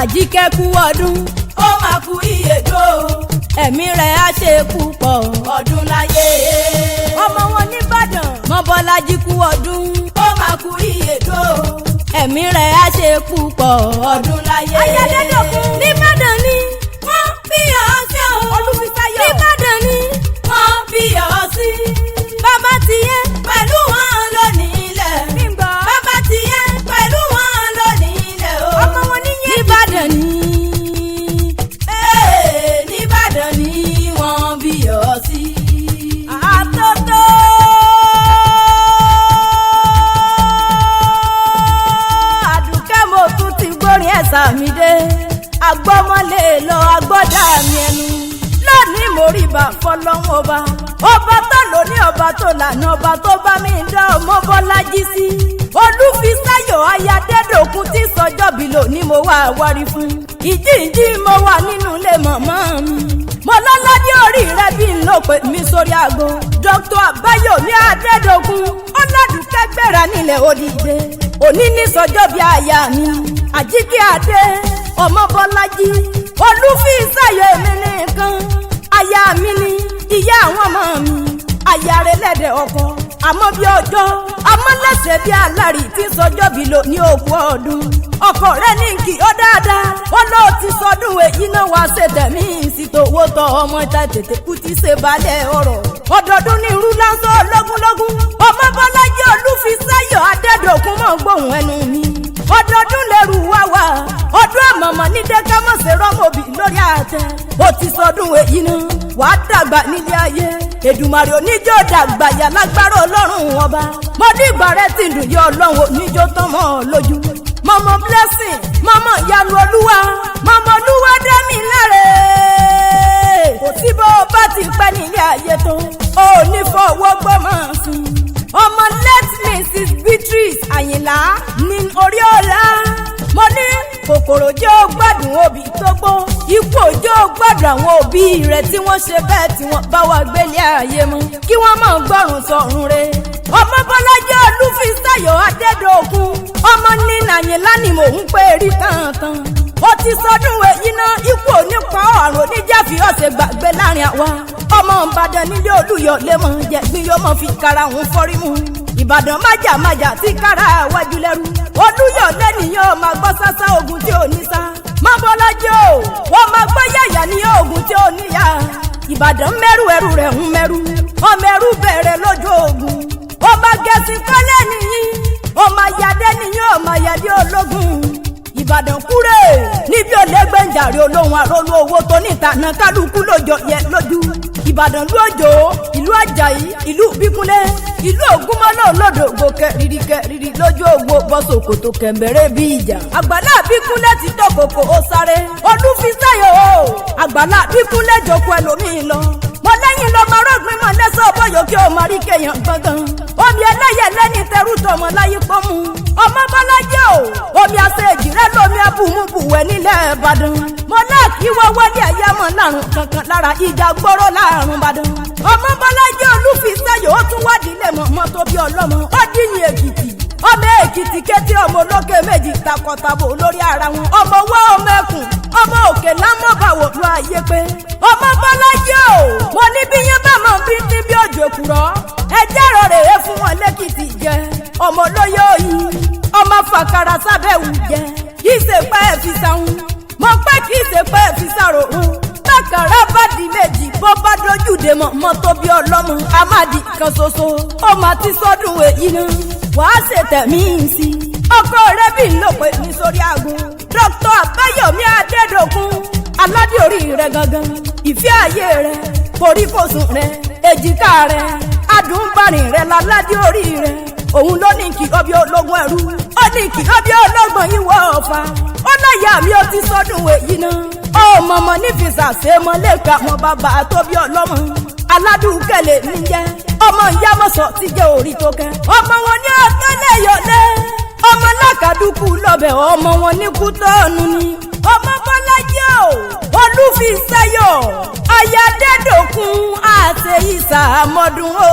Àjíkẹ́ kú ọdún ó máa kú ìyèdó ẹ̀mí rẹ̀ á ṣe púpọ̀ ọdún láyé. ọmọ wọn nìbàdàn Mọ́bọ́lájí kú ọdún ó máa kú ìyèdó ẹ̀mí rẹ̀ á ṣe púpọ̀ ọdún láyé. ayédèdọ́kun nìbàdàn ni wọ́n bí ọ sí o. Olúfisáyọ̀ nìbàdàn ni wọ́n bí ọ sí. bàbá tiyẹ pẹ̀lú wọn lónìí ilẹ̀. bàbá tiyẹ pẹ̀lú wọn lónìí ilẹ̀ o. ọmọ wọn níyẹn nìbàdàn ni. nìbàdàn ni wọ́n bí ọ sí. àtọ́tọ́. Àdùkẹ́ mo tún ti gbórin ẹ̀sà mi dé. agbọ́mọlé lọ agbọ́dá mi ẹnu. lónìí mo rí bá fọlọ́wọ́ ọba. ọba tó lò ní ọba tó lànà ọba tó bá mi dá ọmọ Bọ́lájí sí. Olúfisáyọ̀ ayádẹ́dọ̀kun tí sọjọ́ bí lò ní mo wá wárí fún. ìjíǹjí mo wà nínú ilé màmá mi. mo lọ́lọ́dí orí rẹ bí n lò pé mi sórí aago. Dr. Àbáyọ̀mí Adédọ̀kun ọlọ́dúnkẹ́ gbéra nílẹ̀ òdìdé. òní ní sọjọ́ bí aya mi. Àjíkẹ́ Adé ọmọ Bọ́lájí. Olúfisáyọ̀ èmi nìkan. aya mi ni ìyá àwọn ọmọ mi. aya rẹ̀ lẹ́dẹ̀ ọkọ. àmọ́ bí ọjọ́ àmọ́ lẹ́sẹ̀ bí alárì tí sọjọ́ bí lò ní òkú ọdún. ọkọ rẹ̀ ní kí ó dáadáa. wọ́n ló ti sọdún èyí náà wá ṣe tẹ̀mí ìsìtòwò tọ ọmọ ìta tètè kú ti ṣe balẹ̀ ọ̀rọ̀. ọdọọdún ní irú lásán lógúnlógún. ọmọ Bọ́lájí Olúfisáyọ̀ Adédọ̀kun mọ̀ gbóhùn ẹnu mi. ọdọọdún lẹ́rù wá wá. ọdún àmọ̀mọ̀ ní dẹ́kámọ̀sẹ̀ rọ́mọbì lórí àtẹ. ó ti sọdún èyí náà wàá dàgbà nílé ayé. Èdùmàrè oníjó dàgbà yà lágbára Ọlọ́run ọba. mo ní ìgbà rẹ ti dùn yọ Ọlọ́run oníjó tán mọ́ ọ lójú. mọ́mọ́ blessing mọ́mọ́ ìyanu olúwa mọ́mọ́ olúwa dá mi láre. kò sí bó o bá ti pẹ́ nílé ayé tó o ní fọwọ́ gbọ́mọ̀ sí. ọmọ late Mrs. Beatrice Àyìnlá ní orí ọ̀la. mo ní kòkòrò jẹ́ ó gbádùn òbí tó gbó. ikú òjò ó gbádùn àwọn òbí rẹ̀ tí wọ́n ṣe bẹ́ẹ̀ tí wọ́n bá wà gbélé ayé mọ́. kí wọ́n máa gbọ́rùn sọ̀rùn rẹ̀. ọmọ Bọ́lájí Olúfisáyọ̀ Adédọ̀kun ọmọ ní Àyìnlá ni mò ń pè rí tán-tán. ó ti sọdún èyí náà ikú onípa àrùn oníjàfí ọ̀sẹ̀ gbàgbé láàrin àwa. ọmọ Ìbàdàn nílé Olúyọ̀lé mọ̀ jẹ̀gbín yóò mọ̀ fi kára òun fọ́rí mu. Ìbàdàn májàmájà tí kára wájú lẹ́rú. Olúyọ̀lé nìyẹn máa gbọ́ sásá ogun tí ò ní sá. Mọ́bọ́lájí o wọ́n máa gbọ́ yàyà ní ogun tí ò níyà. Ìbàdàn mẹ́rù ẹrù rẹ̀ ń mẹ́rù. ọmọ ẹrú bẹ̀rẹ̀ lójú ogun. ọmọ gẹ̀ẹ́sì kọ́lé nìyí. ọmọ ayáde nìyẹn ọmọ ayáde ológun. Ìbàdàn kúrè níbi olẹ́gbẹ̀njàre olóhùn àrólú owó tó níta náà kálukú lójó yẹ lójú. Ìbàdàn lú òjò ìlú Àjàyí ìlú Bíkúnlé ìlú Ògúnmọ́lá olódògbò kẹrìírí lójú ògbó bọ́sòkòtò kẹ̀mbẹ̀rẹ̀ bí ìjà. àgbàlá Bíkúnlé ti tó kòkò ó sáré. Olúfisáyọ̀ o àgbàlá Bíkúnlé jókòó ẹlòmíín lọ. mo lẹ́yìn lọ máa rọ́gbìn mọ́ lẹ́sọ̀ bọ́yọ̀ kí o máa rí kéèyàn gbọ̀ngàn. omi ẹlẹ́yẹ lẹ́ni tẹrú tọmọ láyé pọ́nmú. ọmọ Bọ́lájí o omi àṣejì rẹ lómi abùmùbùwẹ̀ nílẹ̀ Ìbàdàn. mo láàkì wọ́wọ́ ní ẹ̀yẹ mọ́ lárùn kankan lára ìjà gbọ́rọ̀ láàrùn Ìbàdàn. ọmọ Bọ́lájí Olúfisáyọ̀ ó tún wádìí lẹ̀ mọ́ tó bí ọlọ́mọ ó díyìn Èkìtì. ọmọ Èkìtì kété ọmọ olókè méjì takọtabo lórí ara wọn. ọmọ wọ́ ọmọ ẹkùn ọmọ òkè lámọ́bàwò lọ ayé pé. ọmọ Bọ́lájí o mo ní bí yẹn bá mọ̀ bí níbi òjò kúrọ́. ẹjẹ́ rọ̀ rèé fún wọn lẹ́kìtì jẹ. ọmọ olóyè òyìn ọmọ fàkàrà sábẹ́wù jẹ. kì í ṣe pé ẹ fi sáhùn mo pẹ́ kì í ṣe pé ẹ fi sàrò hùn. bákàrà bá di méjì bó bá dojú dé mọ́ tó bí ọlọ́mọ amadi kan ṣoṣo. ó máa ti sọdún èyí náà wàá ṣe tẹ̀mí sí i. ọkọ rẹ bí n lò pé ní sórí aago. Dr. Àbáyọ̀mí Adédọ̀kun aládé orí rẹ gangan. ìfẹ́ ayé rẹ koríkòsùn rẹ èjìká rẹ adùnbárìn rẹ láládé orí rẹ. òun ló ní kí ọbẹ̀ ológun ẹrú. ó ní kí ọbẹ̀ ológun ìwọ ọ̀fà. ó láyà mi ó ti sọdún èyí náà. ó mọ̀mọ́ nífìsà ṣe mọ́ lẹ́ka mọ́ bàbá tó bí ọlọ́mọ. aládùúkẹ́lẹ̀ ní jẹ́ ọmọ ìyámọ̀sọ̀ ti jẹ́ orí tó kẹ́. ọmọ wọn ní ọ̀tẹ́lẹ̀ yọ̀lẹ́. ọmọ lákàdúkú lọ́bẹ̀ ọmọ wọn ní Kútọ́ọ̀nù ni. ọmọ Bọ́lájí o Olúfisáyọ̀ Adédọ̀kun àṣeyísà mọ́dún o.